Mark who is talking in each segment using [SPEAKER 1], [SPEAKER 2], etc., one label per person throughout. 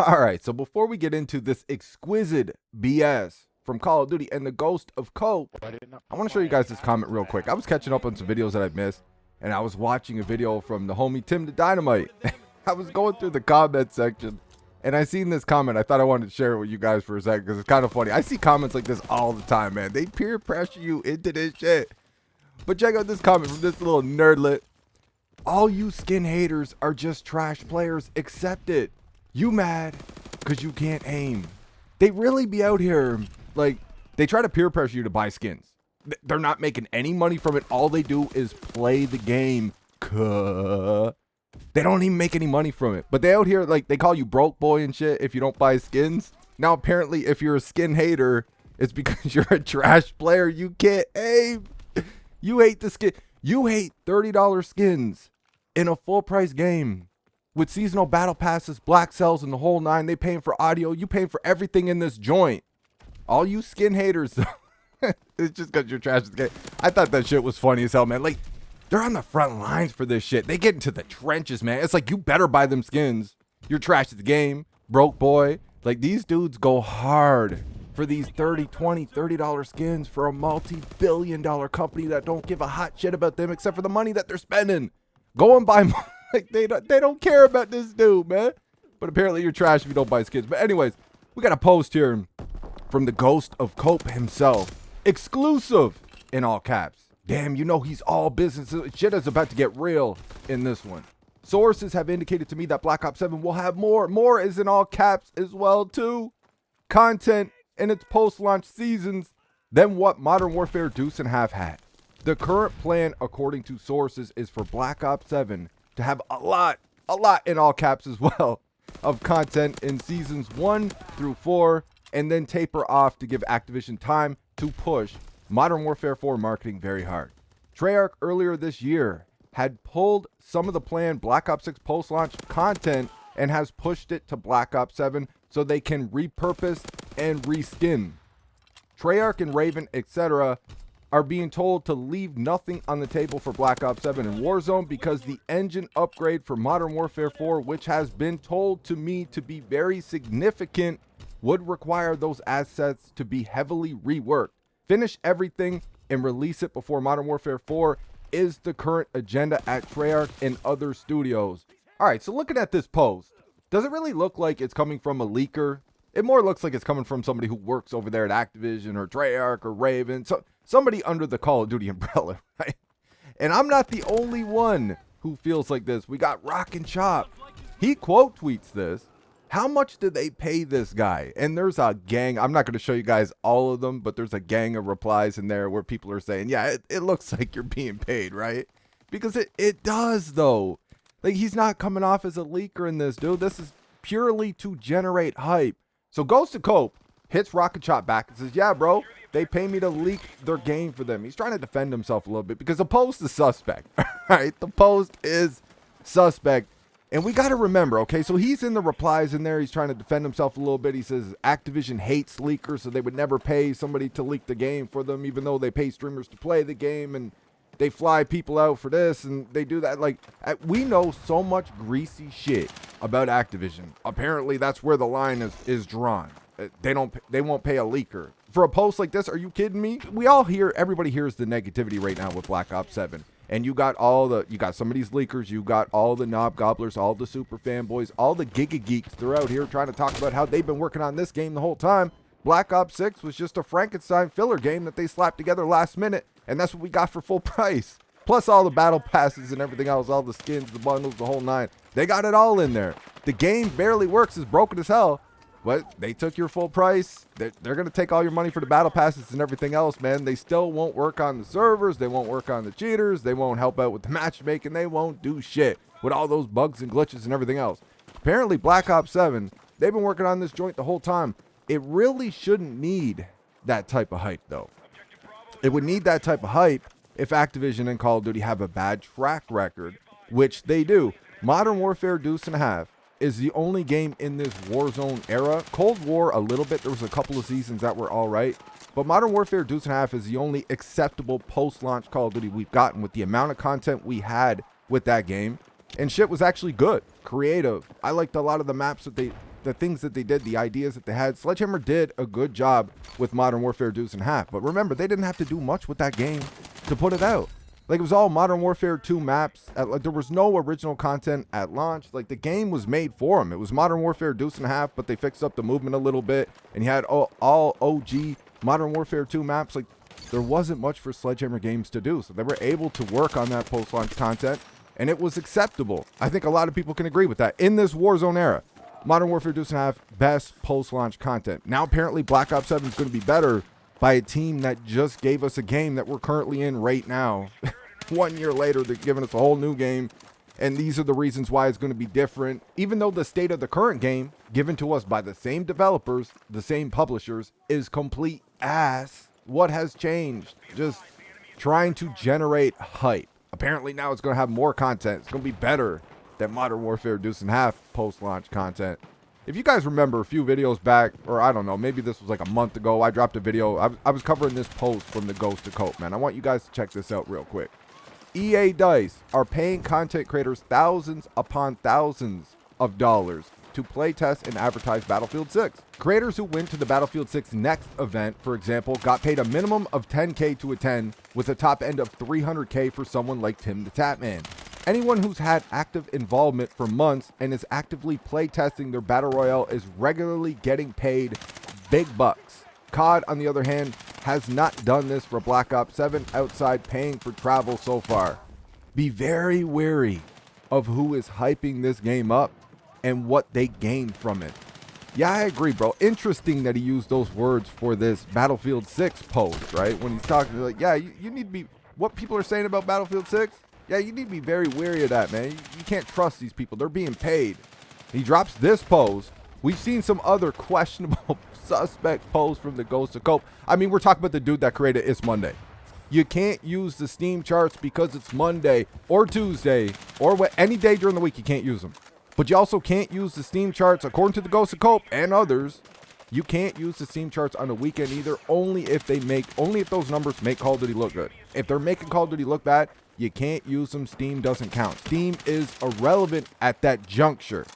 [SPEAKER 1] All right, so before we get into this exquisite BS from Call of Duty and the Ghost of Cope, I want to show you guys this comment real quick. I was catching up on some videos that I've missed, and I was watching a video from the homie Tim the Dynamite. I was going through the comment section, and I seen this comment. I thought I wanted to share it with you guys for a second because it's kind of funny. I see comments like this all the time, man. They peer pressure you into this shit. But check out this comment from this little nerdlet. All you skin haters are just trash players. Accept it. You mad because you can't aim. They really be out here, like, they try to peer pressure you to buy skins. They're not making any money from it. All they do is play the game. They don't even make any money from it. But they out here, like, they call you broke boy and shit if you don't buy skins. Now, apparently, if you're a skin hater, it's because you're a trash player. You can't aim. You hate the skin. You hate $30 skins in a full price game. With seasonal battle passes, black cells, and the whole nine. They paying for audio. You paying for everything in this joint. All you skin haters, it's just because you're trash at the game. I thought that shit was funny as hell, man. Like, they're on the front lines for this shit. They get into the trenches, man. It's like, you better buy them skins. You're trash at the game. Broke boy. Like, these dudes go hard for these $30, $20, $30 skins for a multi-billion-dollar company that don't give a hot shit about them except for the money that they're spending. Go and buy more. Like, they don't care about this dude, man. But apparently you're trash if you don't buy skins. But anyways, we got a post here from the Ghost of Cope himself. Exclusive in all caps. Damn, you know he's all business. Shit is about to get real in this one. Sources have indicated to me that Black Ops 7 will have more. More is in all caps as well, too. Content in its post-launch seasons than what Modern Warfare Deuce and have had. The current plan, according to sources, is for Black Ops 7 to have a lot in all caps as well of content in seasons 1 through 4 and then taper off to give Activision time to push Modern Warfare 4 marketing very hard. Treyarch earlier this year had pulled some of the planned Black Ops 6 post-launch content and has pushed it to Black Ops 7 so they can repurpose and reskin. Treyarch and Raven, etc., are being told to leave nothing on the table for Black Ops 7 and Warzone because the engine upgrade for Modern Warfare 4, which has been told to me to be very significant, would require those assets to be heavily reworked. Finish everything and release it before Modern Warfare 4 is the current agenda at Treyarch and other studios. All right, so looking at this post, does it really look like it's coming from a leaker? It more looks like it's coming from somebody who works over there at Activision or Treyarch or Raven. So somebody under the Call of Duty umbrella, right? And I'm not the only one who feels like this. We got Rock and Chop. He quote tweets this. How much did they pay this guy? And there's a gang. I'm not going to show you guys all of them, but there's a gang of replies in there where people are saying, yeah, it looks like you're being paid, right? Because it does, though. Like, he's not coming off as a leaker in this, dude. This is purely to generate hype. So Ghost of Cope hits Rock and Chop back and says, yeah, bro, they pay me to leak their game for them. He's trying to defend himself a little bit because the post is suspect. All right, the post is suspect. And we got to remember, okay, so he's in the replies in there. He's trying to defend himself a little bit. He says Activision hates leakers, so they would never pay somebody to leak the game for them, even though they pay streamers to play the game and they fly people out for this and they do that. Like, we know so much greasy shit about Activision. Apparently, that's where the line is drawn. They won't pay a leaker for a post like this. Are you kidding me? Everybody hears the negativity right now with Black Ops 7. And you got some of these leakers, you got all the knob gobblers, all the super fanboys, all the giga geeks. They're out here trying to talk about how they've been working on this game the whole time. Black Ops 6 was just a Frankenstein filler game that they slapped together last minute, and that's what we got for full price. Plus all the battle passes and everything else, all the skins, the bundles, the whole nine. They got it all in there. The game barely works, it's broken as hell, but they took your full price. They're going to take all your money for the battle passes and everything else, man. They still won't work on the servers. They won't work on the cheaters. They won't help out with the matchmaking. They won't do shit with all those bugs and glitches and everything else. Apparently, Black Ops 7, they've been working on this joint the whole time. It really shouldn't need that type of hype, though. It would need that type of hype if Activision and Call of Duty have a bad track record, which they do. Modern Warfare Deuce and a Half is the only game in this Warzone era. Cold War a little bit. There was a couple of seasons that were all right. But Modern Warfare Deuce and a Half is the only acceptable post-launch Call of Duty we've gotten with the amount of content we had with that game. And shit was actually good, creative. I liked a lot of the maps that the things that they did, the ideas that they had. Sledgehammer did a good job with Modern Warfare Deuce and Half. But remember, they didn't have to do much with that game to put it out. Like, it was all Modern Warfare 2 maps. Like, there was no original content at launch. Like, the game was made for them. It was Modern Warfare Deuce and Half, but they fixed up the movement a little bit. And you had all OG Modern Warfare 2 maps. Like, there wasn't much for Sledgehammer Games to do. So they were able to work on that post-launch content, and it was acceptable. I think a lot of people can agree with that. In this Warzone era, Modern Warfare Deuce and Half, best post-launch content. Now, apparently, Black Ops 7 is going to be better by a team that just gave us a game that we're currently in right now. 1 year later, they're giving us a whole new game, and these are the reasons why it's going to be different. Even though the state of the current game, given to us by the same developers, the same publishers, is complete ass. What has changed? Just trying to generate hype. Apparently now it's going to have more content. It's going to be better than Modern Warfare Deuce and Half post-launch content. If you guys remember a few videos back, or I don't know, maybe this was like a month ago, I dropped a video. I was covering this post from the Ghost of Cope, man. I want you guys to check this out real quick. EA DICE are paying content creators thousands upon thousands of dollars to play test and advertise Battlefield 6. Creators who went to the Battlefield 6 Next event, for example, got paid a minimum of $10K to attend, with a top end of $300K for someone like Tim the Tatman. Anyone who's had active involvement for months and is actively playtesting their Battle Royale is regularly getting paid big bucks. COD, on the other hand, has not done this for Black Ops 7 outside paying for travel so far. Be very wary of who is hyping this game up and what they gain from it. Yeah, I agree, bro. Interesting that he used those words for this Battlefield 6 post, right? When he's talking, like, yeah, you need to be, what people are saying about Battlefield 6? Yeah, you need to be very wary of that, man. You can't trust these people. They're being paid. He drops this post. We've seen some other questionable suspect posts from the Ghost of Cope. I mean, we're talking about the dude that created It's Monday. You can't use the Steam charts because it's Monday or Tuesday or any day during the week. You can't use them. But you also can't use the Steam charts, according to the Ghost of Cope and others. You can't use the Steam charts on the weekend either, only if those numbers make Call of Duty look good. If they're making Call of Duty look bad, you can't use them. Steam doesn't count. Steam is irrelevant at that juncture.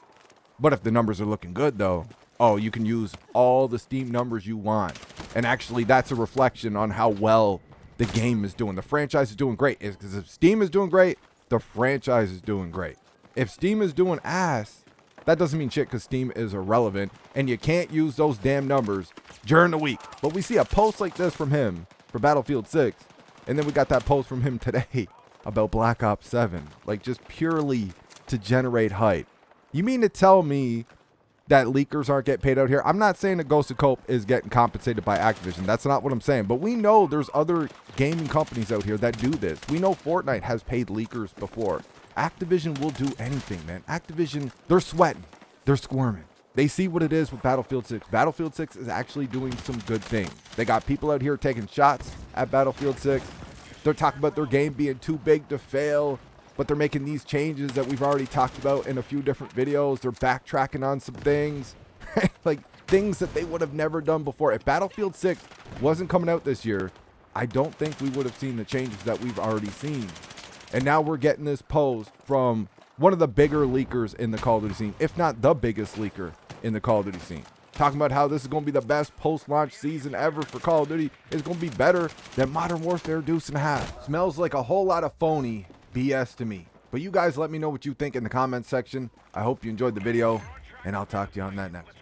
[SPEAKER 1] But if the numbers are looking good, though, oh, you can use all the Steam numbers you want. And actually, that's a reflection on how well the game is doing. The franchise is doing great. Because if Steam is doing great, the franchise is doing great. If Steam is doing ass, that doesn't mean shit because Steam is irrelevant. And you can't use those damn numbers during the week. But we see a post like this from him for Battlefield 6. And then we got that post from him today about Black Ops 7. Like, just purely to generate hype. You mean to tell me that leakers aren't getting paid out here? I'm not saying that Ghost of Cope is getting compensated by Activision. That's not what I'm saying. But we know there's other gaming companies out here that do this. We know Fortnite has paid leakers before. Activision will do anything, man. Activision, they're sweating. They're squirming. They see what it is with Battlefield 6. Battlefield 6 is actually doing some good things. They got people out here taking shots at Battlefield 6. They're talking about their game being too big to fail, but they're making these changes that we've already talked about in a few different videos. They're backtracking on some things, like things that they would have never done before. If Battlefield 6 wasn't coming out this year, I don't think we would have seen the changes that we've already seen. And now we're getting this post from one of the bigger leakers in the Call of Duty scene, if not the biggest leaker in the Call of Duty scene. Talking about how this is going to be the best post-launch season ever for Call of Duty. It's going to be better than Modern Warfare Deuce and Half. Smells like a whole lot of phony BS to me. But you guys let me know what you think in the comments section. I hope you enjoyed the video, and I'll talk to you on that next.